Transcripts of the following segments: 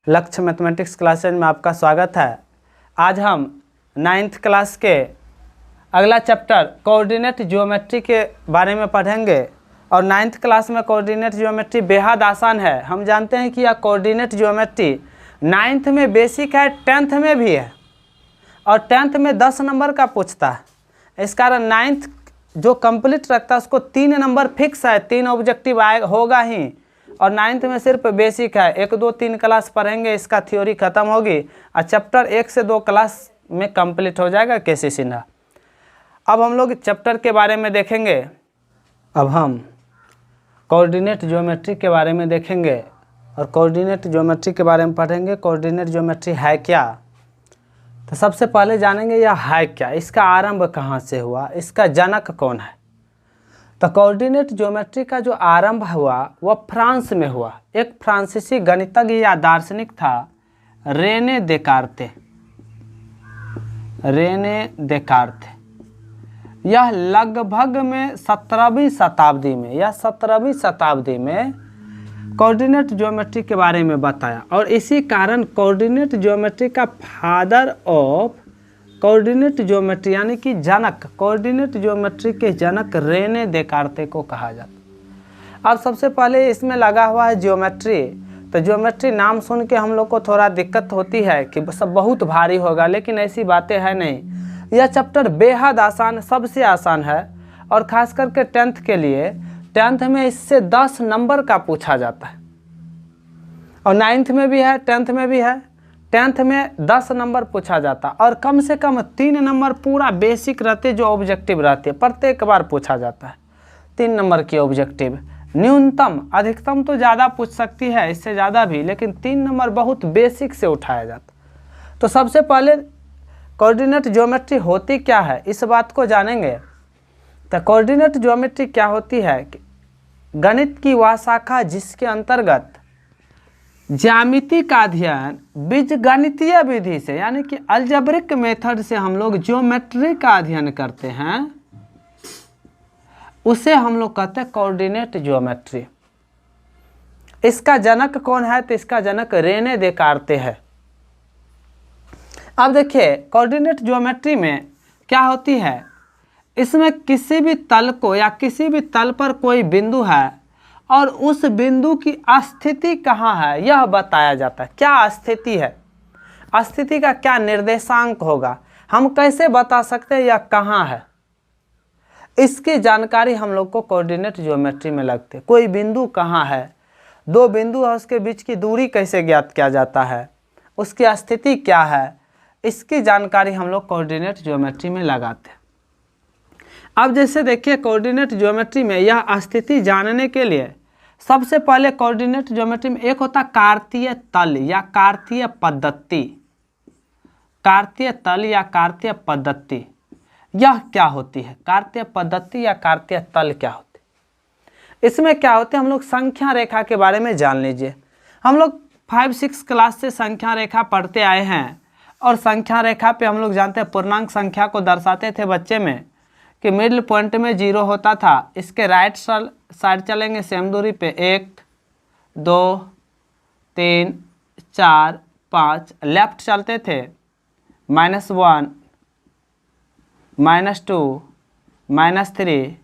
लक्ष्य mathematics classes में आपका स्वागत है। आज हम 9th क्लास के अगला चैप्टर कोऑर्डिनेट ज्योमेट्री के बारे में पढ़ेंगे और 9th क्लास में कोऑर्डिनेट ज्योमेट्री बेहद आसान है। हम जानते हैं कि यह कोऑर्डिनेट ज्योमेट्री 9th में बेसिक है, 10th में भी है और 10th में 10 नंबर का पूछता है। इस कारण 9th जो कंप्लीट रखता है उसको 3 नंबर फिक्स है, 3 ऑब्जेक्टिव होगा ही। और 9th में सिर्फ बेसिक है, 1, 2, 3 क्लास पढ़ेंगे, इसका थ्योरी खत्म होगी और चैप्टर 1 से 2 क्लास में कंप्लीट हो जाएगा केसी सिन्हा। अब हम लोग चैप्टर के बारे में देखेंगे। अब हम कोऑर्डिनेट ज्योमेट्री के बारे में देखेंगे और कोऑर्डिनेट ज्योमेट्री के बारे में पढ़ेंगे। कोऑर्डिनेट ज्योमेट्री है क्या, तो सबसे पहले जानेंगे यह है क्या, इसका आरंभ कहाँ से हुआ, इसका जनक कौन है। तो कोऑर्डिनेट ज्योमेट्री का जो आरंभ हुआ वह फ्रांस में हुआ। एक फ्रांसीसी गणितज्ञ या दार्शनिक था रेने देकार्ते। यह लगभग में 17वीं शताब्दी में कोऑर्डिनेट ज्योमेट्री के बारे में बताया और इसी कारण कोऑर्डिनेट ज्योमेट्री का फादर ऑफ कोऑर्डिनेट ज्योमेट्री यानी कि जनक, कोऑर्डिनेट ज्योमेट्री के जनक रेने देकार्ते को कहा जाता। अब सबसे पहले इसमें लगा हुआ है ज्योमेट्री। तो ज्योमेट्री नाम सुन के हम लोग को थोड़ा दिक्कत होती है कि सब बहुत भारी होगा, लेकिन ऐसी बातें हैं नहीं। यह चैप्टर बेहद आसान, सबसे आसान है और ख़ास करके 10th के लिए। 10th में इससे 10 नंबर का पूछा जाता है और 9th में भी है, 10th में भी है। 10th में 10 नंबर पूछा जाता और कम से कम 3 नंबर पूरा बेसिक रहते जो ऑब्जेक्टिव रहते, प्रत्येक बार पूछा जाता है 3 नंबर की ऑब्जेक्टिव। न्यूनतम, अधिकतम तो ज़्यादा पूछ सकती है, इससे ज़्यादा भी, लेकिन 3 नंबर बहुत बेसिक से उठाया जाता। तो सबसे पहले कोऑर्डिनेट ज्योमेट्री होती क्या है इस बात को जानेंगे। तो कोऑर्डिनेट ज्योमेट्री क्या होती है कि गणित की वह शाखा जिसके अंतर्गत ज्यामिति का अध्ययन बीजगणितीय विधि से यानी कि अलजेब्रिक मेथड से हम लोग ज्योमेट्री का अध्ययन करते हैं, उसे हम लोग कहते हैं कोऑर्डिनेट ज्योमेट्री। इसका जनक कौन है, तो इसका जनक रेने देकार्ते है। अब देखिए कोऑर्डिनेट ज्योमेट्री में क्या होती है, इसमें किसी भी तल को या किसी भी तल पर कोई बिंदु है और उस बिंदु की स्थिति कहाँ है यह बताया जाता है। क्या स्थिति है, स्थिति का क्या निर्देशांक होगा, हम कैसे बता सकते हैं यह कहाँ है, इसकी जानकारी हम लोग को कोऑर्डिनेट ज्योमेट्री में लगती है। कोई बिंदु कहाँ है, 2 बिंदु है उसके बीच की दूरी कैसे ज्ञात किया जाता है, उसकी स्थिति क्या है, इसकी जानकारी हम लोग कोऑर्डिनेट ज्योमेट्री में लगाते हैं। अब जैसे देखिए कोऑर्डिनेट ज्योमेट्री में यह स्थिति जानने के लिए सबसे पहले कोऑर्डिनेट ज्योमेट्री में एक होता कार्तीय तल या कार्तीय पद्धति। कार्तीय तल या कार्तीय पद्धति यह क्या होती है, कार्तीय पद्धति या कार्तीय तल क्या होती है। इसमें क्या होते हैं, हम लोग संख्या रेखा के बारे में जान लीजिए। हम लोग 5-6 क्लास से संख्या रेखा पढ़ते आए हैं और संख्या रेखा पे हम लोग जानते हैं पूर्णांक संख्या को दर्शाते थे बच्चे में कि मिडिल पॉइंट में 0 होता था। इसके राइट साइड चलेंगे सेम दूरी पे 1, 2, 3, 4, 5, लेफ्ट चलते थे -1, -2, -3,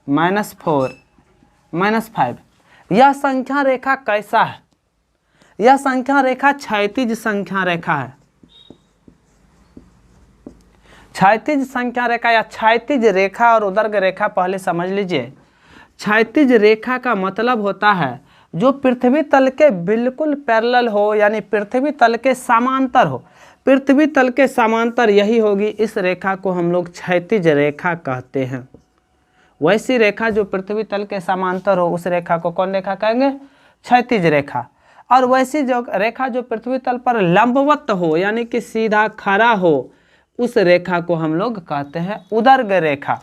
-4, -5। यह संख्या रेखा कैसा है, यह संख्या रेखा क्षैतिज संख्या रेखा है। क्षैतिज संख्या रेखा या क्षैतिज रेखा और उदर्ग रेखा पहले समझ लीजिए। क्षैतिज रेखा का मतलब होता है जो पृथ्वी तल के बिल्कुल पैरेलल हो, यानी पृथ्वी तल के समांतर हो। पृथ्वी तल के समांतर यही होगी, इस रेखा को हम लोग क्षैतिज रेखा कहते हैं। वैसी रेखा जो पृथ्वी तल के समांतर हो उस रेखा को कौन रेखा कहेंगे, क्षैतिज रेखा। और वैसी जो रेखा जो पृथ्वी तल पर लंबवत हो यानी कि सीधा खड़ा हो उस रेखा को हम लोग कहते हैं उदर्ग रेखा।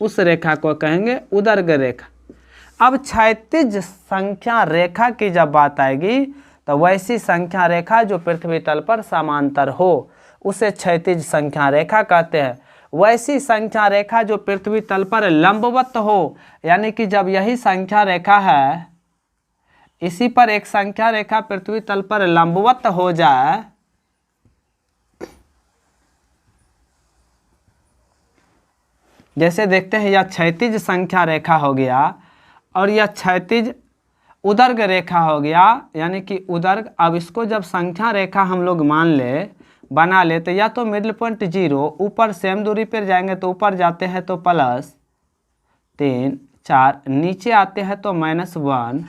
उस रेखा को कहेंगे उदर्ग रेखा। अब क्षैतिज संख्या रेखा की जब बात आएगी तो वैसी संख्या रेखा जो पृथ्वी तल पर समांतर हो उसे क्षैतिज संख्या रेखा कहते हैं। वैसी संख्या रेखा जो पृथ्वी तल पर लंबवत हो यानी कि जब यही संख्या रेखा है इसी पर एक संख्या रेखा पृथ्वी तल पर लंबवत हो जाए, जैसे देखते हैं यह क्षैतिज संख्या रेखा हो गया और यह क्षैतिज उदर्ग रेखा हो गया, यानी कि उदर्ग। अब इसको जब संख्या रेखा हम लोग मान ले, बना ले, तो या तो मिडिल पॉइंट 0, ऊपर सेम दूरी पर जाएंगे तो ऊपर जाते हैं तो +3 4, नीचे आते हैं तो -1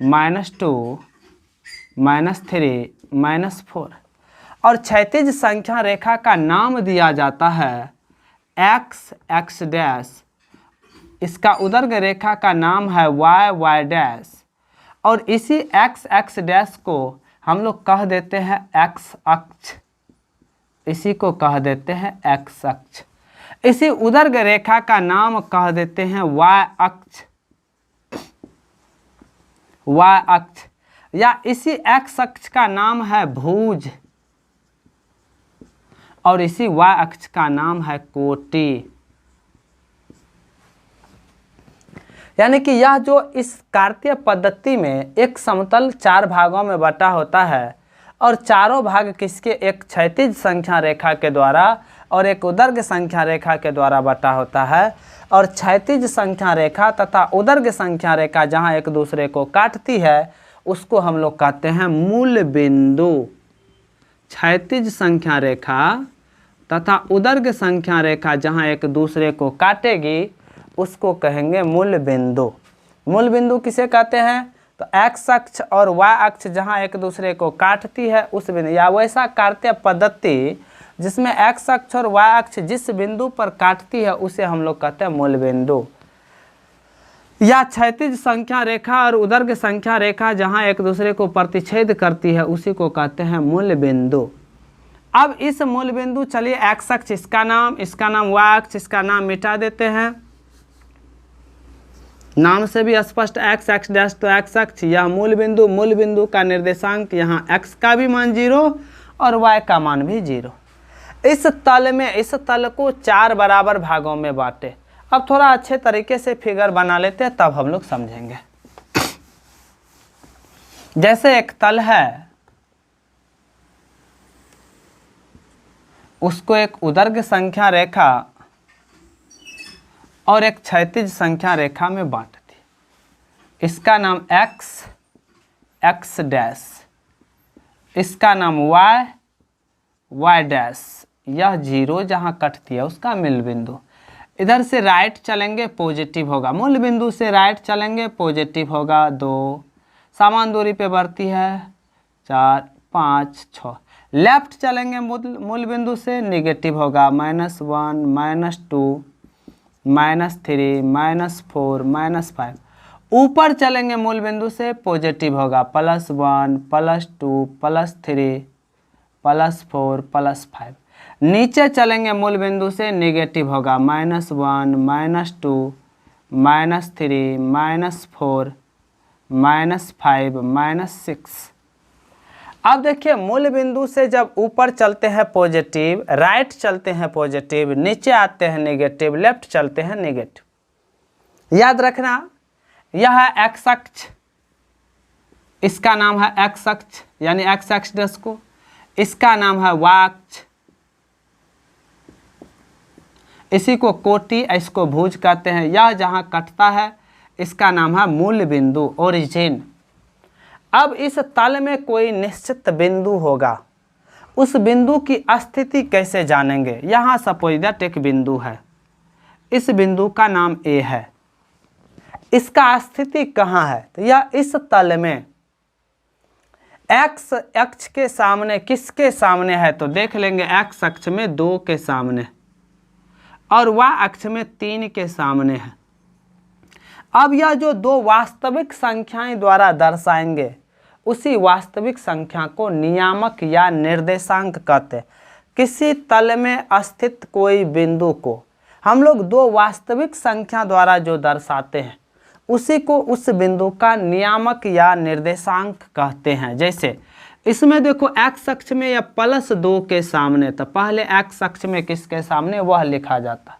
-2 -3 -4। और क्षैतिज संख्या रेखा का नाम दिया जाता है x x डैश, इसका उदर्ग रेखा का नाम है y y डैश, और इसी x x डैश को हम लोग कह देते हैं x अक्ष, इसी को कह देते हैं x अक्ष। इसी उदर्ग रेखा का नाम कह देते हैं y अक्ष, y अक्ष, या इसी x अक्ष का नाम है भुज, और इसी y अक्ष का नाम है कोटि। यानी कि यह जो इस कार्तीय पद्धति में एक समतल 4 भागों में बटा होता है, और चारों भाग किसके, एक क्षैतिज संख्या रेखा के द्वारा और एक उदर्ग संख्या रेखा के द्वारा बटा होता है। और क्षैतिज संख्या रेखा तथा उदर्ग संख्या रेखा जहाँ एक दूसरे को काटती है उसको हम लोग कहते हैं मूल बिंदु। क्षैतिज संख्या रेखा तथा उदर्ग संख्या रेखा जहाँ एक दूसरे को काटेगी उसको कहेंगे मूल बिंदु। मूल बिंदु किसे कहते हैं, तो x अक्ष और y अक्ष जहाँ एक दूसरे को काटती है उस बिंदु, या वैसा कार्तीय पद्धति जिसमें x अक्ष और y अक्ष जिस बिंदु पर काटती है उसे हम लोग कहते हैं मूल बिंदु। या क्षैतिज संख्या रेखा और उदर्ग संख्या रेखा जहाँ एक दूसरे को प्रतिच्छेद करती है उसी को कहते हैं मूल बिंदु। अब इस मूल बिंदु, चलिए x अक्ष इसका नाम y अक्ष इसका नाम मिटा देते हैं, नाम से भी स्पष्ट x x डैश तो x अक्ष, यह मूल बिंदु का निर्देशांक यहाँ x का भी मान 0 और y का मान भी 0। इस तल को 4 बराबर भागों में बांटे। अब थोड़ा अच्छे तरीके से फिगर बना लेते हैं तब हम लोग समझेंगे। जैसे एक तल है, उसको एक उदर्ग संख्या रेखा और एक क्षैतिज संख्या रेखा में बांटती, इसका नाम x x डैश, इसका नाम y y डैश, यह 0 जहाँ कटती है उसका मूल बिंदु। इधर से राइट चलेंगे पॉजिटिव होगा, मूल बिंदु से राइट चलेंगे पॉजिटिव होगा 2, समान दूरी पे बढ़ती है 4 5 6। लेफ्ट चलेंगे मूल बिंदु से नेगेटिव होगा -1 -2 -3 -4 -5। ऊपर चलेंगे मूल बिंदु से पॉजिटिव होगा +1 +2 +3 +4 +5। नीचे चलेंगे मूल बिंदु से नेगेटिव होगा -1 -2 -3 -4 -5 -6। अब देखिए मूल बिंदु से जब ऊपर चलते हैं पॉजिटिव, राइट चलते हैं पॉजिटिव, नीचे आते हैं नेगेटिव, लेफ्ट चलते हैं नेगेटिव। याद रखना यह है x अक्ष, इसका नाम है x अक्ष यानी x अक्ष डैश को, इसका नाम है y अक्ष, इसी को कोटि इसको भुज कहते हैं। यह जहाँ कटता है इसका नाम है मूल बिंदु ओरिजिन। अब इस तल में कोई निश्चित बिंदु होगा, उस बिंदु की स्थिति कैसे जानेंगे। यहाँ सपोज दैट एक बिंदु है, इस बिंदु का नाम A है, इसका स्थिति कहाँ है, तो यह इस तल में x अक्ष के सामने किसके सामने है, तो देख लेंगे x अक्ष में 2 के सामने और y अक्ष में 3 के सामने है। अब यह जो 2 वास्तविक संख्याएं द्वारा दर्शाएंगे उसी वास्तविक संख्या को नियामक या निर्देशांक कहते हैं। किसी तल में स्थित कोई बिंदु को हम लोग 2 वास्तविक संख्या द्वारा जो दर्शाते हैं उसी को उस बिंदु का नियामक या निर्देशांक कहते हैं। जैसे इसमें देखो x अक्ष में या +2 के सामने, तो पहले x अक्ष में किसके सामने वह लिखा जाता,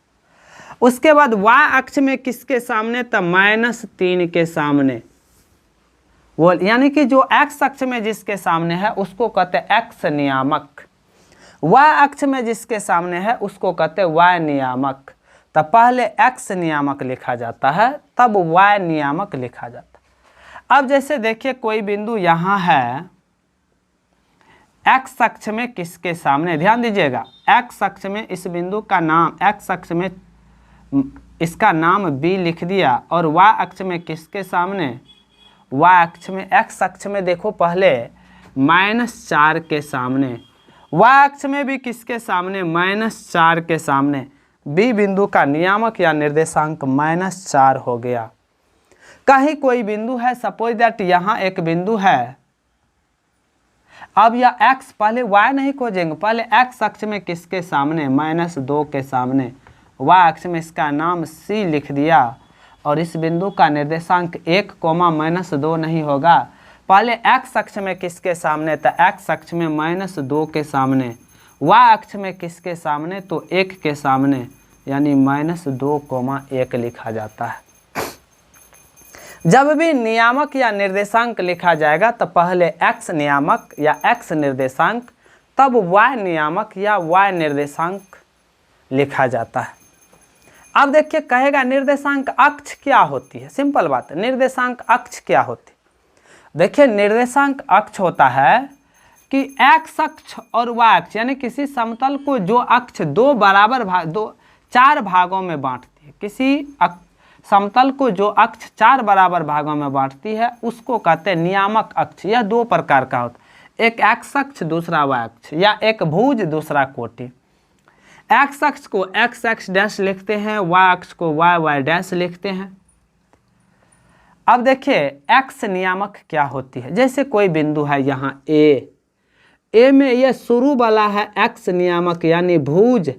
उसके बाद y अक्ष में किसके सामने, तो -3 के सामने, वो यानी कि जो एक्स अक्ष में जिसके सामने है उसको कहते हैं एक्स नियामक, वाई अक्ष में जिसके सामने है उसको कहते हैं वाई नियामक। तब पहले एक्स नियामक लिखा जाता है तब वाई नियामक लिखा जाता है। अब जैसे देखिए कोई बिंदु यहाँ है एक्स अक्ष में किसके सामने, ध्यान दीजिएगा, एक्स अक्ष में इस बिंदु का नाम, एक्स अक्ष में इसका नाम बी लिख दिया, और वाई अक्ष में किसके सामने, वाई अक्ष में, एक्स अक्ष में देखो पहले -4 के सामने, वाई अक्ष में भी किसके सामने, -4 के सामने, बी बिंदु का नियामक या निर्देशांक -4 हो गया। कहीं कोई बिंदु है, सपोज दैट यहाँ एक बिंदु है, अब यह x, पहले y नहीं खोजेंगे, पहले x अक्ष में किसके सामने, -2 के सामने, y अक्ष में इसका नाम c लिख दिया, और इस बिंदु का निर्देशांक 1, -2 नहीं होगा, पहले x अक्ष में किसके सामने, तो x अक्ष में -2 के सामने, y अक्ष में किसके सामने, तो 1 के सामने, यानी -2, 1 लिखा जाता है। जब भी नियामक या निर्देशांक लिखा जाएगा तो पहले x नियामक या x निर्देशांक, तब y नियामक या y निर्देशांक लिखा जाता है। अब देखिए कहेगा निर्देशांक अक्ष क्या होती है, सिंपल बात है, निर्देशांक अक्ष क्या होती है। देखिए निर्देशांक अक्ष होता है कि x अक्ष और y अक्ष, यानी किसी समतल को जो अक्ष चार भागों में बांटती है, किसी समतल को जो अक्ष 4 बराबर भागों में बांटती है उसको कहते हैं नियामक अक्ष। यह 2 प्रकार का होता है, एक एक्स अक्ष दूसरा वाई अक्ष, या एक भुज दूसरा कोटि। एक्स अक्ष को एक्स एक्स डैश लिखते हैं, वाई अक्ष को वाई वाई डैश लिखते हैं। अब देखिए एक्स नियामक क्या होती है, जैसे कोई बिंदु है यहाँ ए में यह शुरू वाला है एक्स नियामक यानी भुज,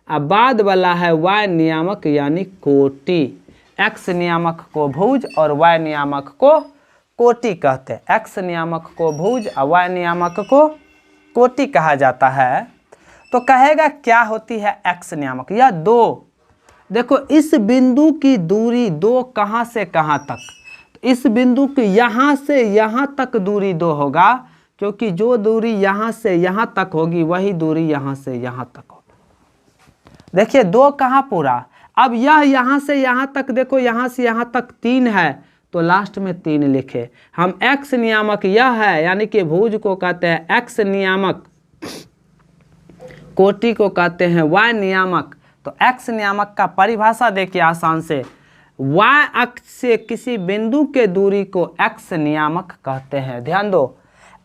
अब बाद वाला है वाई नियामक यानी कोटि। एक्स नियामक को भुज और वाई नियामक को कोटि कहते हैं, एक्स नियामक को भुज और वाई नियामक को कोटि कहा जाता है। तो कहेगा क्या होती है एक्स नियामक, या 2, देखो इस बिंदु की दूरी 2 कहाँ से कहाँ तक, तो इस बिंदु की यहाँ से यहाँ तक दूरी 2 होगा, क्योंकि जो दूरी यहाँ से यहाँ तक होगी वही दूरी यहाँ से यहाँ तक होगी। देखिए 2 कहाँ पूरा, अब यह यहाँ से यहाँ तक, देखो यहाँ से यहाँ तक 3 है तो लास्ट में 3 लिखे। हम एक्स नियामक यह है, यानी कि भुज को कहते हैं एक्स नियामक, कोटि को कहते हैं वाई नियामक। तो एक्स नियामक का परिभाषा देखिए आसान से, वाई अक्ष से किसी बिंदु के दूरी को एक्स नियामक कहते हैं। ध्यान दो,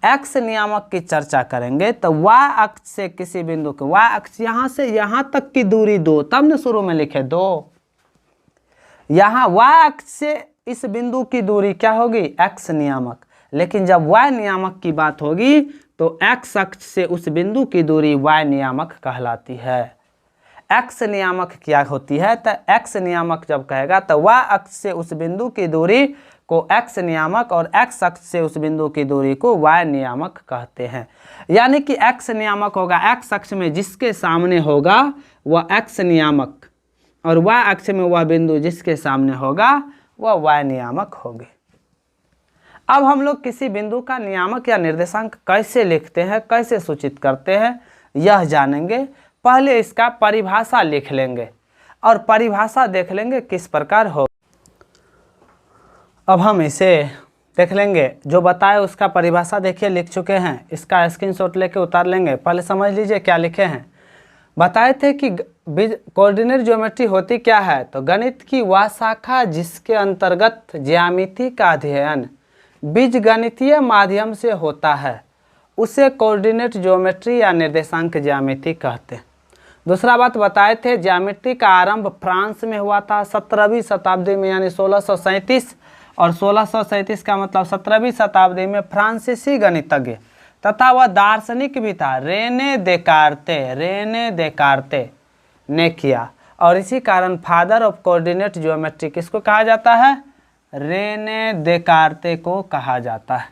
एक्स नियामक की चर्चा करेंगे तो वाई अक्ष से किसी बिंदु को, वाई अक्ष यहाँ से यहाँ तक की दूरी 2, तब न शुरू में लिखे 2, यहाँ वाई अक्ष से इस बिंदु की दूरी क्या होगी, एक्स नियामक। लेकिन जब वाई नियामक की बात होगी तो एक्स अक्ष से उस बिंदु की दूरी वाई नियामक कहलाती है। एक्स नियामक क्या होती है, तो एक्स नियामक जब कहेगा तो वाई अक्ष से उस बिंदु की दूरी को एक्स नियामक और एक्स अक्ष से उस बिंदु की दूरी को वाई नियामक कहते हैं। यानी कि एक्स नियामक होगा एक्स अक्ष में जिसके सामने होगा वह एक्स नियामक, और वाई अक्ष में वह बिंदु जिसके सामने होगा वह वाई नियामक होगी। अब हम लोग किसी बिंदु का नियामक या निर्देशांक कैसे लिखते हैं, कैसे सूचित करते हैं, यह जानेंगे। पहले इसका परिभाषा लिख लेंगे और परिभाषा देख लेंगे किस प्रकार हो। अब हम इसे देख लेंगे, जो बताए उसका परिभाषा देखिए लिख चुके हैं, इसका स्क्रीनशॉट लेके उतार लेंगे। पहले समझ लीजिए क्या लिखे हैं। बताए थे कि कोऑर्डिनेट ज्योमेट्री होती क्या है, तो गणित की वह शाखा जिसके अंतर्गत ज्यामिति का अध्ययन बीजगणितीय माध्यम से होता है उसे कोऑर्डिनेट ज्योमेट्री या निर्देशांक ज्यामिति कहते हैं। दूसरा बात बताए थे, ज्यामिति का आरंभ फ्रांस में हुआ था 17वीं शताब्दी में, यानी 1637, और 1637 का मतलब 17वीं शताब्दी में फ्रांसीसी गणितज्ञ तथा वह दार्शनिक भी था रेने देकार्ते ने किया, और इसी कारण फादर ऑफ कोऑर्डिनेट ज्योमेट्री किसको कहा जाता है, रेने देकार्ते को कहा जाता है।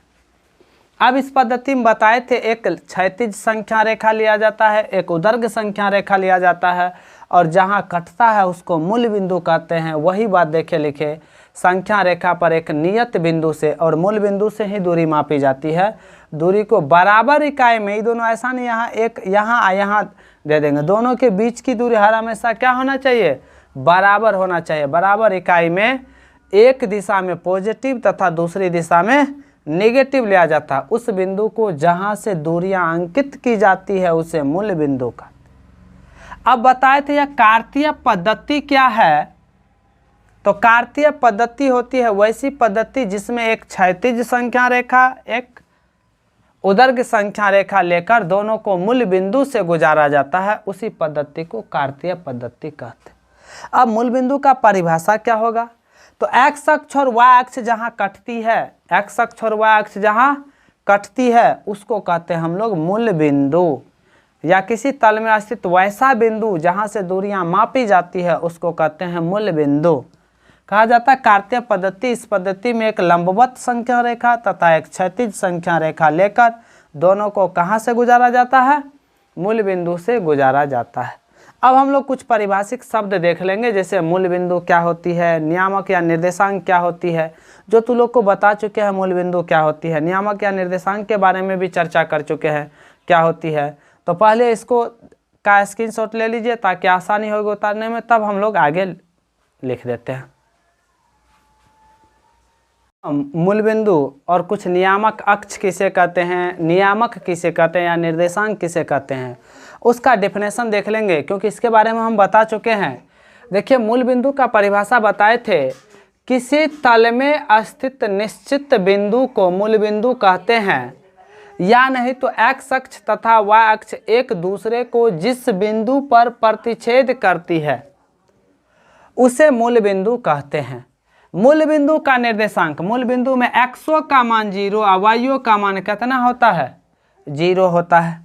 अब इस पद्धति में बताए थे एक क्षैतिज संख्या रेखा लिया जाता है, एक उदर्ग संख्या रेखा लिया जाता है, और जहाँ कटता है उसको मूल बिंदु कहते हैं। वही बात देखे लिखे संख्या रेखा पर एक नियत बिंदु से और मूल बिंदु से ही दूरी मापी जाती है। दूरी को बराबर इकाई में, ये दोनों ऐसा नहीं यहाँ एक यहाँ दे देंगे, दोनों के बीच की दूरी हर हमेशा क्या होना चाहिए, बराबर होना चाहिए। बराबर इकाई में एक दिशा में पॉजिटिव तथा दूसरी दिशा में नेगेटिव लिया जाता है। उस बिंदु को जहाँ से दूरियां अंकित की जाती है उसे मूल बिंदु का। अब बताए थे यह कार्तीय पद्धति क्या है, तो कार्तीय पद्धति होती है वैसी पद्धति जिसमें एक क्षैतिज संख्या रेखा, एक उदर्ग संख्या रेखा लेकर दोनों को मूल बिंदु से गुजारा जाता है। उसी पद्धति को कार्तीय पद्धति कहते हैं। अब मूल बिंदु का परिभाषा क्या होगा, तो एक्स अक्ष और वाई अक्ष जहाँ कटती है, एक्स अक्ष और वाई अक्ष जहाँ कटती है उसको कहते हैं हम लोग मूल बिंदु, या किसी तल में स्थित वैसा बिंदु जहाँ से दूरियां मापी जाती है उसको कहते हैं मूल बिंदु कहा जाता है। कार्तीय पद्धति, इस पद्धति में एक लंबवत संख्या रेखा तथा एक क्षैतिज संख्या रेखा लेकर दोनों को कहाँ से गुजारा जाता है, मूल बिंदु से गुजारा जाता है। अब हम लोग कुछ पारिभाषिक शब्द देख लेंगे, जैसे मूल बिंदु क्या होती है, नियामक या निर्देशांक क्या होती है, जो तुम लोग को बता चुके हैं मूल बिंदु क्या होती है। नियामक या निर्देशांक के बारे में भी चर्चा कर चुके हैं क्या होती है। तो पहले इसको का स्क्रीनशॉट ले लीजिए ताकि आसानी होगी उतारने में, तब हम लोग आगे लिख देते हैं। मूल बिंदु और कुछ नियामक अक्ष किसे कहते हैं, नियामक किसे कहते हैं या निर्देशांक किसे कहते हैं, उसका डेफिनेशन देख लेंगे क्योंकि इसके बारे में हम बता चुके हैं। देखिए मूल बिंदु का परिभाषा बताए थे, किसी तल में स्थित निश्चित बिंदु को मूल बिंदु कहते हैं, या नहीं तो एक्स अक्ष तथा वाई अक्ष एक दूसरे को जिस बिंदु पर प्रतिच्छेद करती है उसे मूल बिंदु कहते हैं। मूल बिंदु का निर्देशांक, मूल बिंदु में एक्सओ का मान 0 और वाईओ का मान कितना होता है, 0 होता है।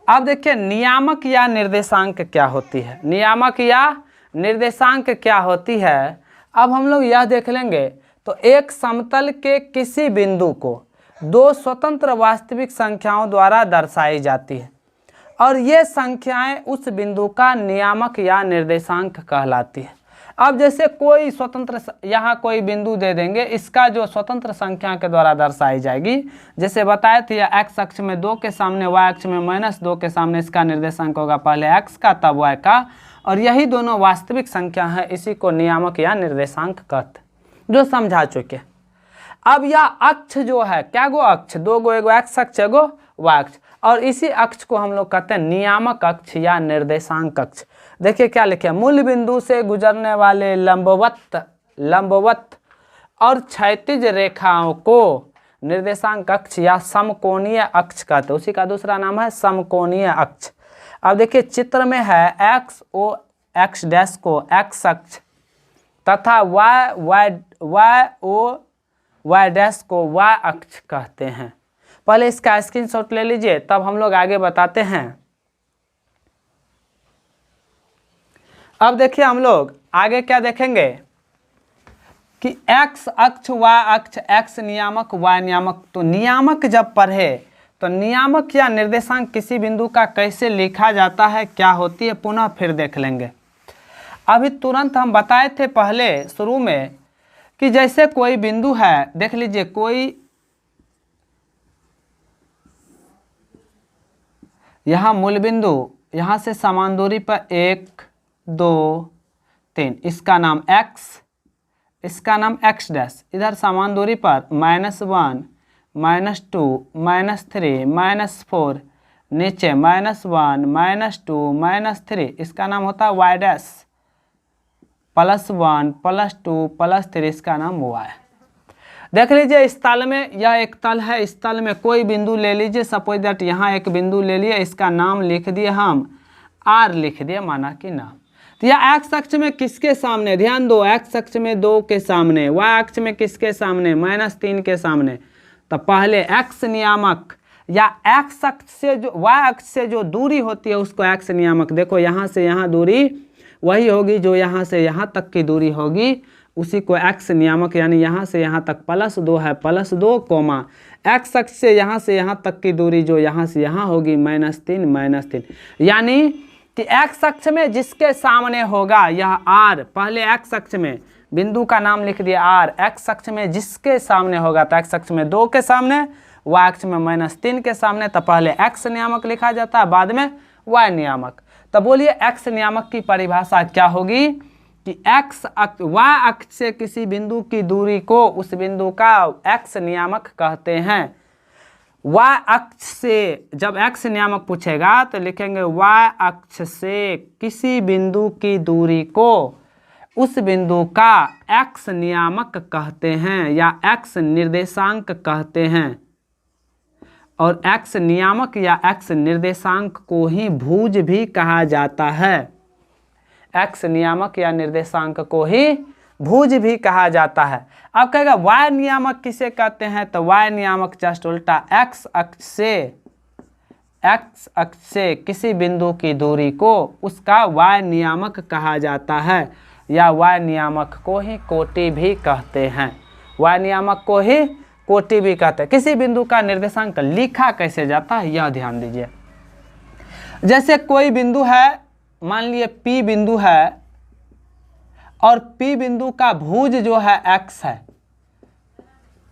अब देखिए नियामक या निर्देशांक क्या होती है, नियामक या निर्देशांक क्या होती है, अब हम लोग यह देख लेंगे। तो एक समतल के किसी बिंदु को दो स्वतंत्र वास्तविक संख्याओं द्वारा दर्शाई जाती है और ये संख्याएं उस बिंदु का नियामक या निर्देशांक कहलाती है। अब जैसे कोई स्वतंत्र, यहाँ कोई बिंदु दे देंगे, इसका जो स्वतंत्र संख्या के द्वारा दर्शाई जाएगी, जैसे बताए थे एक्स अक्ष में 2 के सामने वाई अक्ष में -2 के सामने इसका निर्देशांक होगा पहले एक्स का तब वाई का, और यही दोनों वास्तविक संख्या है, इसी को नियामक या निर्देशांक कहते, जो समझा चुके। अब यह अक्ष जो है, क्या गो अक्ष, 2 गो, एगो एक्स अक्ष एगो वाई अक्ष, और इसी अक्ष को हम लोग कहते हैं नियामक अक्ष या निर्देशांक अक्ष। देखिए क्या लिखे, मूल बिंदु से गुजरने वाले लंबवत और क्षैतिज रेखाओं को निर्देशांक अक्ष या समकोणीय अक्ष कहते हैं, उसी का दूसरा नाम है समकोणीय अक्ष। अब देखिए चित्र में है एक्स डैश को एक्स अक्ष तथा वाई डैश को वाई अक्ष कहते हैं। पहले इसका स्क्रीनशॉट ले लीजिए तब हम लोग आगे बताते हैं। अब देखिए हम लोग आगे क्या देखेंगे कि एक्स अक्ष वाई अक्ष, एक्स नियामक वाई नियामक। तो नियामक जब पढ़े तो नियामक या निर्देशांक किसी बिंदु का कैसे लिखा जाता है, क्या होती है, पुनः फिर देख लेंगे। अभी तुरंत हम बताए थे पहले शुरू में कि जैसे कोई बिंदु है, देख लीजिए कोई यहाँ मूल बिंदु, यहाँ से समान दूरी पर 1 2 3, इसका नाम x, इसका नाम x डैश, इधर समान दूरी पर -1 -2 -3 -4, नीचे -1 -2 -3, इसका नाम होता है y डैश, +1 +2 +3, इसका नाम y। देख लीजिए इस तल में, यह एक तल है, इस तल में कोई बिंदु ले लीजिए, सपोज दैट यहाँ एक बिंदु ले लिए, इसका नाम लिख दिए हम r, लिख दिए माना कि नाम। तो यह एक्स अक्ष में किसके सामने, ध्यान दो, एक्स अक्ष में 2 के सामने, वाई अक्ष में किसके सामने, -3 के सामने। तो पहले एक्स नियामक या एक्स अक्ष से जो वाई अक्ष से जो दूरी होती है उसको एक्स नियामक, देखो यहाँ से यहाँ दूरी वही होगी जो यहाँ से यहाँ तक की दूरी होगी, उसी को एक्स नियामक, यानी यहाँ से यहाँ तक +2 है, +2 कोमा एक्स अक्ष से यहाँ तक की दूरी जो यहाँ से यहाँ होगी -3 यानी कि एक्स अक्ष में जिसके सामने होगा यह r, पहले एक्स अक्ष में बिंदु का नाम लिख दिया आर, एक्स अक्ष में जिसके सामने होगा तो एक्स अक्ष में 2 के सामने, वाई अक्ष में -3 के सामने, तो पहले एक्स नियामक लिखा जाता है, बाद में वाई नियामक। तो बोलिए एक्स नियामक की परिभाषा क्या होगी कि एक्स अक्ष वाई अक्ष से किसी बिंदु की दूरी को उस बिंदु का एक्स नियामक कहते हैं। वाई अक्ष से जब एक्स नियामक पूछेगा तो लिखेंगे वाई अक्ष से किसी बिंदु की दूरी को उस बिंदु का एक्स नियामक कहते हैं या एक्स निर्देशांक कहते हैं। और एक्स नियामक या एक्स निर्देशांक को ही भुज भी कहा जाता है। एक्स नियामक या निर्देशांक को ही भुज भी कहा जाता है। अब कहेगा वाई नियामक किसे कहते हैं, तो वाई नियामक जस्ट उल्टा एक्स अक्ष से किसी बिंदु की दूरी को उसका वाई नियामक कहा जाता है या वाई नियामक को ही कोटि भी कहते हैं। वाई नियामक को ही कोटि भी कहते हैं। किसी बिंदु का निर्देशांक लिखा कैसे जाता है यह ध्यान दीजिए। जैसे कोई बिंदु है, मान लिए P बिंदु है और P बिंदु का भुज जो है x है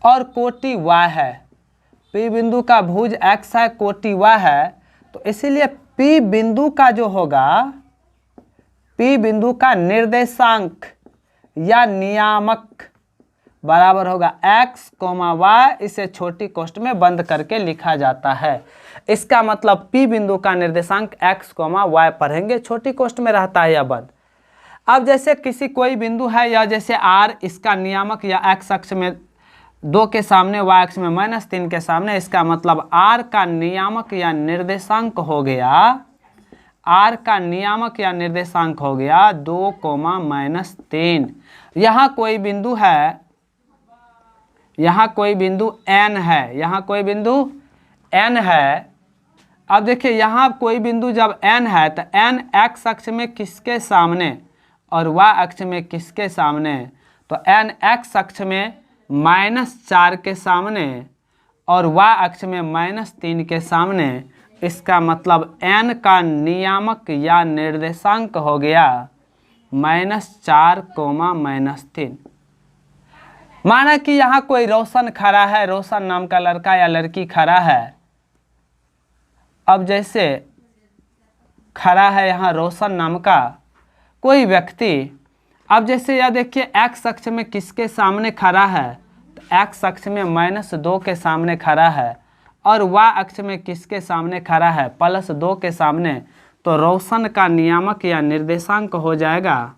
और कोटि y है। P बिंदु का भुज x है, कोटि y है, तो इसीलिए P बिंदु का जो होगा, P बिंदु का निर्देशांक या नियामक बराबर होगा x, y, इसे छोटी कोष्ठ में बंद करके लिखा जाता है। इसका मतलब P बिंदु का निर्देशांक x, y पढ़ेंगे, छोटी कोष्ठ में रहता है या बंद। अब जैसे किसी कोई बिंदु है या जैसे r, इसका नियामक या x अक्ष में 2 के सामने, y अक्ष में -3 के सामने, इसका मतलब r का नियामक या निर्देशांक हो गया, r का नियामक या निर्देशांक हो गया 2, -3। यहाँ कोई बिंदु है, यहाँ कोई बिंदु n है, यहाँ कोई बिंदु n है। अब देखिए यहाँ कोई बिंदु जब n है तो n x अक्ष में किसके सामने और y अक्ष में किसके सामने, तो n x अक्ष में -4 के सामने और y अक्ष में -3 के सामने। इसका मतलब n का नियामक या निर्देशांक हो गया -4, -3। माना कि यहाँ कोई रोशन खड़ा है, रोशन नाम का लड़का या लड़की खड़ा है। अब जैसे खड़ा है यहाँ रोशन नाम का कोई व्यक्ति। अब जैसे यह देखिए x अक्ष में किसके सामने खड़ा है, तो x अक्ष में -2 के सामने खड़ा है और y अक्ष में किसके सामने खड़ा है, +2 के सामने। तो रोशन का नियामक या निर्देशांक हो जाएगा,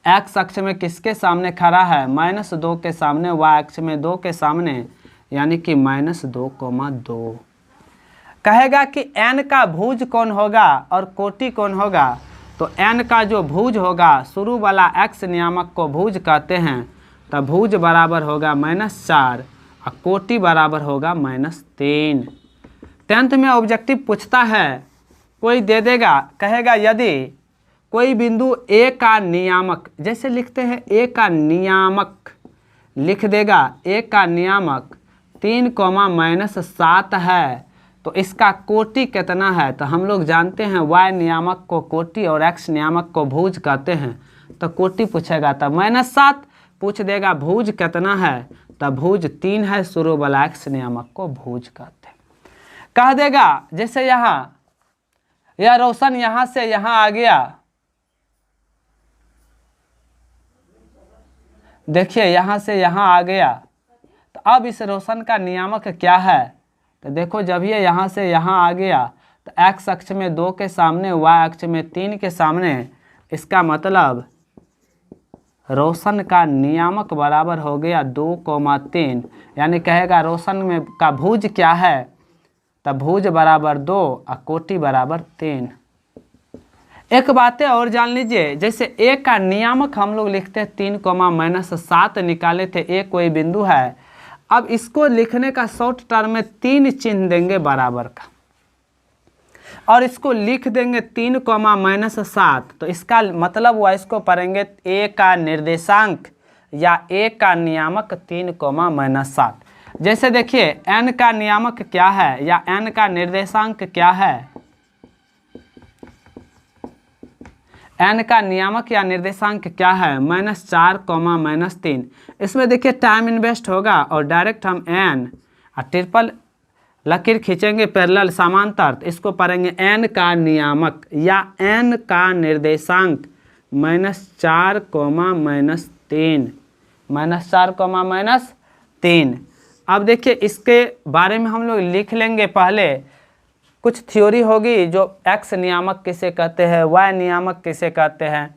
x अक्ष में किसके सामने खड़ा है, -2 के सामने, y अक्ष में 2 के सामने, यानी कि -2,2। कहेगा कि n का भुज कौन होगा और कोटि कौन होगा, तो n का जो भुज होगा, शुरू वाला x नियामक को भुज कहते हैं, तो भुज बराबर होगा -4 और कोटि बराबर होगा -3। 10th में ऑब्जेक्टिव पूछता है, कोई दे देगा, कहेगा यदि कोई बिंदु A का नियामक, जैसे लिखते हैं A का नियामक लिख देगा, A का नियामक 3, -7 है, तो इसका कोटि कितना है, तो हम लोग जानते हैं y नियामक को कोटि और x नियामक को भुज कहते हैं। तो कोटि पूछेगा तो -7, पूछ देगा भुज कितना है, तो भुज 3 है, शुरू वाला x नियामक को भुज कहते हैं। कह देगा जैसे यहाँ यह रोशन यहाँ से यहाँ आ गया, देखिए यहाँ से यहाँ आ गया, तो अब इस रोशन का नियामक क्या है, तो देखो जब ये यहाँ से यहाँ आ गया तो x अक्ष में 2 के सामने, y अक्ष में 3 के सामने। इसका मतलब रोशन का नियामक बराबर हो गया 2,3, यानी कहेगा रोशन में का भुज क्या है, तो भुज बराबर 2 और कोटि बराबर 3। एक बातें और जान लीजिए, जैसे A का नियामक हम लोग लिखते हैं 3, -7 निकाले थे, A कोई बिंदु है। अब इसको लिखने का शॉर्ट टर्म में 3 चिन्ह देंगे बराबर का और इसको लिख देंगे 3, -7, तो इसका मतलब हुआ इसको पढ़ेंगे A का निर्देशांक या A का नियामक 3, -7। जैसे देखिए n का नियामक क्या है या n का निर्देशांक क्या है, एन का नियामक या निर्देशांक क्या है, -4, -3। इसमें देखिए टाइम इन्वेस्ट होगा और डायरेक्ट हम एन और ट्रिपल लकीर खींचेंगे पैरेलल समांतर, तो इसको पढ़ेंगे एन का नियामक या एन का निर्देशांक -4, -3, -4, -3। अब देखिए इसके बारे में हम लोग लिख लेंगे। पहले कुछ थ्योरी होगी जो एक्स नियामक किसे कहते हैं, वाई नियामक किसे कहते हैं।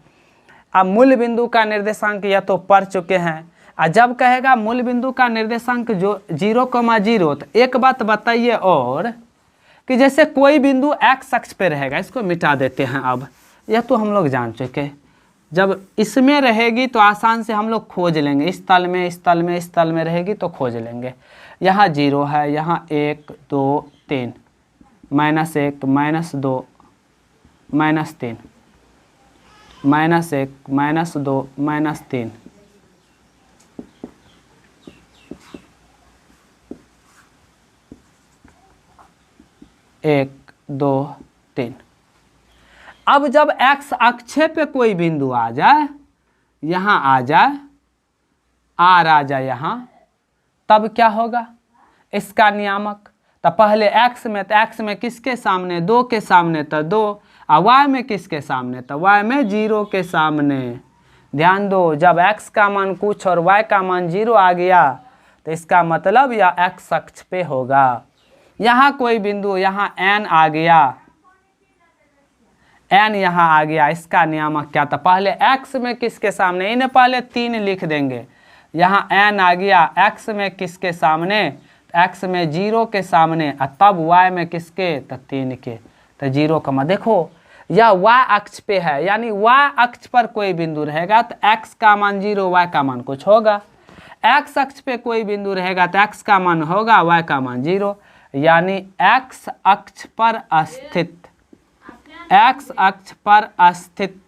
अब मूल बिंदु का निर्देशांक या तो पढ़ चुके हैं। और जब कहेगा मूल बिंदु का निर्देशांक जो 0,0, तो एक बात बताइए और कि जैसे कोई बिंदु एक्स अक्ष पे रहेगा, इसको मिटा देते हैं। अब यह तो हम लोग जान चुके, जब इसमें रहेगी तो आसान से हम लोग खोज लेंगे, इस तल में, इस तल में, इस तल में रहेगी तो खोज लेंगे। यहाँ 0 है, यहाँ 1, 2, 3, -1, -2, -3, -1, -2, -3, 1, 2, 3। अब जब एक्स अक्ष पे कोई बिंदु आ जाए, यहाँ आ जाए, आर आ जाए यहाँ, तब क्या होगा इसका नियामक। तो पहले एक्स में, तो एक्स में किसके सामने, 2 के सामने, तो 2। और वाई में किसके सामने, तो वाई में 0 के सामने। ध्यान दो, जब एक्स का मान कुछ और वाई का मान 0 आ गया तो इसका मतलब यह एक्स अक्ष पे होगा। यहाँ कोई बिंदु, यहाँ एन आ गया, एन यहाँ आ गया, इसका नियामक क्या था, पहले एक्स में किसके सामने, इन्हें पहले 3 लिख देंगे। यहाँ एन आ गया, एक्स में किसके सामने, एक्स में 0 के सामने, और तब वाई में किसके, तो 3 के। तो 0, देखो यह वाई अक्ष पे है, यानी वाई अक्ष पर कोई बिंदु रहेगा तो एक्स का मान 0, वाई का मान कुछ होगा। एक्स अक्ष पे कोई बिंदु रहेगा तो एक्स का मान होगा, वाई का मान 0। यानी एक्स अक्ष पर स्थित, एक्स अक्ष पर स्थित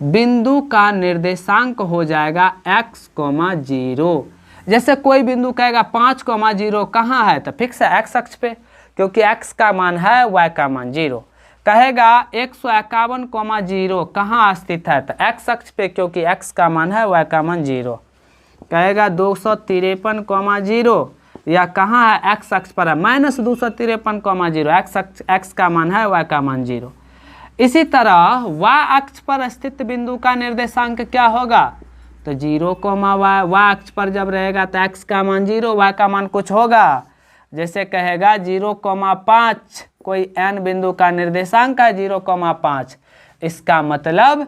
बिंदु का निर्देशांक हो जाएगा x, 0। जैसे कोई बिंदु कहेगा 5, 0 कहाँ है, तो फिक्स है x अक्ष पे, क्योंकि x का मान है, y का मान 0। कहेगा 151, 0 कहाँ स्थित है, तो x अक्ष पे, क्योंकि x का मान है, y का मान 0। कहेगा 253, 0 या कहाँ है, x अक्ष पर है, -253, 0, x का मान है, y का मान 0। इसी तरह y अक्ष पर स्थित बिंदु का निर्देशांक क्या होगा, तो 0, y अक्ष पर जब रहेगा तो x का मान 0, y का मान कुछ होगा। जैसे कहेगा 0,5, कोई n बिंदु का निर्देशांक है 0,5, इसका मतलब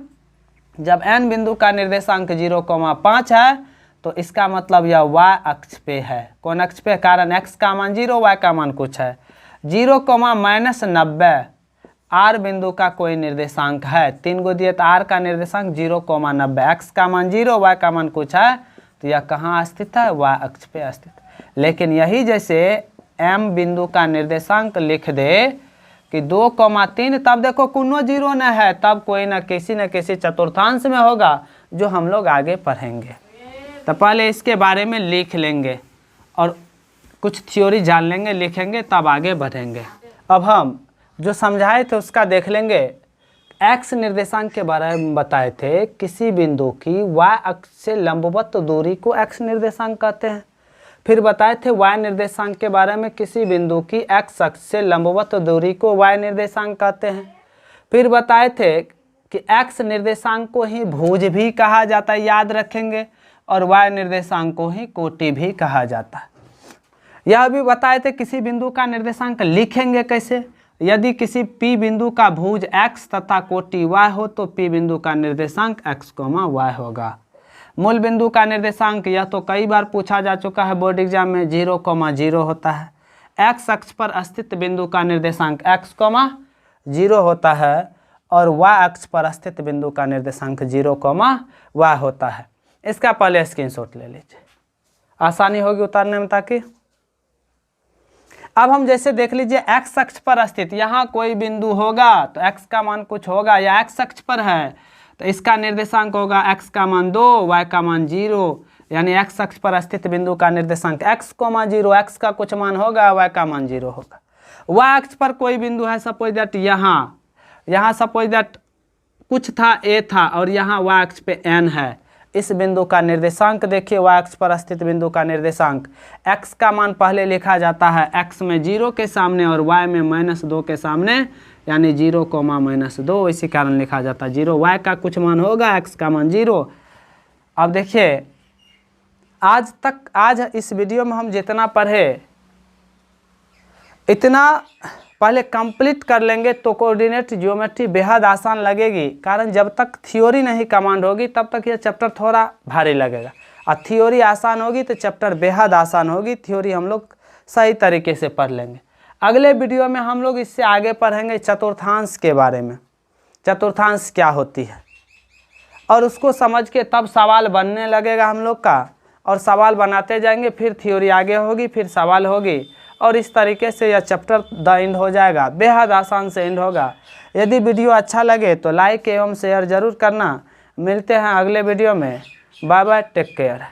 जब n बिंदु का निर्देशांक 0,5 है तो इसका मतलब यह y अक्ष पे है। कौन अक्ष पे, कारण x का मान 0, y का मान कुछ है। 0,-90 r बिंदु का कोई निर्देशांक है, 3 गो दिए तो r का निर्देशांक 0,90, x का मान 0, y का मान कुछ है, तो यह कहाँ स्थित है, y अक्ष पे स्थित। लेकिन यही जैसे m बिंदु का निर्देशांक लिख दे कि 2,3, तब देखो कोनो 0 न है, तब कोई न किसी चतुर्थांश में होगा, जो हम लोग आगे पढ़ेंगे। तो पहले इसके बारे में लिख लेंगे और कुछ थ्योरी जान लेंगे, लिखेंगे, तब आगे बढ़ेंगे। अब हम जो समझाए थे उसका देख लेंगे। एक्स निर्देशांक के बारे में बताए थे, किसी बिंदु की वाई अक्ष से लंबवत दूरी को एक्स निर्देशांक कहते हैं। फिर बताए थे वाई निर्देशांक के बारे में, किसी बिंदु की एक्स अक्ष से लंबवत दूरी को वाई निर्देशांक कहते हैं। फिर बताए थे कि एक्स निर्देशांक को ही भुज भी कहा जाता है, याद रखेंगे, और वाई निर्देशांक को ही कोटि भी कहा जाता है। यह भी बताए थे किसी बिंदु का निर्देशांक लिखेंगे कैसे, यदि किसी P बिंदु का भुज x तथा कोटि y हो तो P बिंदु का निर्देशांक x, y होगा। मूल बिंदु का निर्देशांक यह तो कई बार पूछा जा चुका है बोर्ड एग्जाम में, 0,0 होता है। x अक्ष पर स्थित बिंदु का निर्देशांक x, 0 होता है, और y अक्ष पर स्थित बिंदु का निर्देशांक 0, y होता है। इसका पहले स्क्रीनशॉट ले लीजिए, आसानी होगी उतारने में। ताकि अब हम जैसे देख लीजिए, x अक्ष पर स्थित यहाँ कोई बिंदु होगा तो x का मान कुछ होगा, या x अक्ष पर है तो इसका निर्देशांक होगा x का मान 2, y का मान 0, यानी x अक्ष पर स्थित बिंदु का निर्देशांक x, 0, x का कुछ मान होगा, y का मान 0 होगा। y अक्ष पर कोई बिंदु है, सपोज दैट यहाँ सपोज दैट कुछ था a था और यहाँ y अक्ष पे n है। इस बिंदु का निर्देशांक देखिए, y अक्ष पर स्थित बिंदु का निर्देशांक। x का मान पहले लिखा जाता है x में 0 के सामने और y में -2 के सामने, यानी 0, -2, इसी कारण लिखा जाता है 0। y का कुछ मान होगा, x का मान 0। अब देखिए आज इस वीडियो में हम जितना पढ़े इतना पहले कंप्लीट कर लेंगे तो कोऑर्डिनेट ज्योमेट्री बेहद आसान लगेगी। कारण जब तक थ्योरी नहीं कमांड होगी तब तक यह चैप्टर थोड़ा भारी लगेगा, और थ्योरी आसान होगी तो चैप्टर बेहद आसान होगी। थ्योरी हम लोग सही तरीके से पढ़ लेंगे। अगले वीडियो में हम लोग इससे आगे पढ़ेंगे चतुर्थांश के बारे में, चतुर्थांश क्या होती है, और उसको समझ के तब सवाल बनने लगेगा हम लोग का, और सवाल बनाते जाएंगे, फिर थ्योरी आगे होगी, फिर सवाल होगी, और इस तरीके से यह चैप्टर द एंड हो जाएगा। बेहद आसान से एंड होगा। यदि वीडियो अच्छा लगे तो लाइक एवं शेयर ज़रूर करना। मिलते हैं अगले वीडियो में। Bye bye, take care.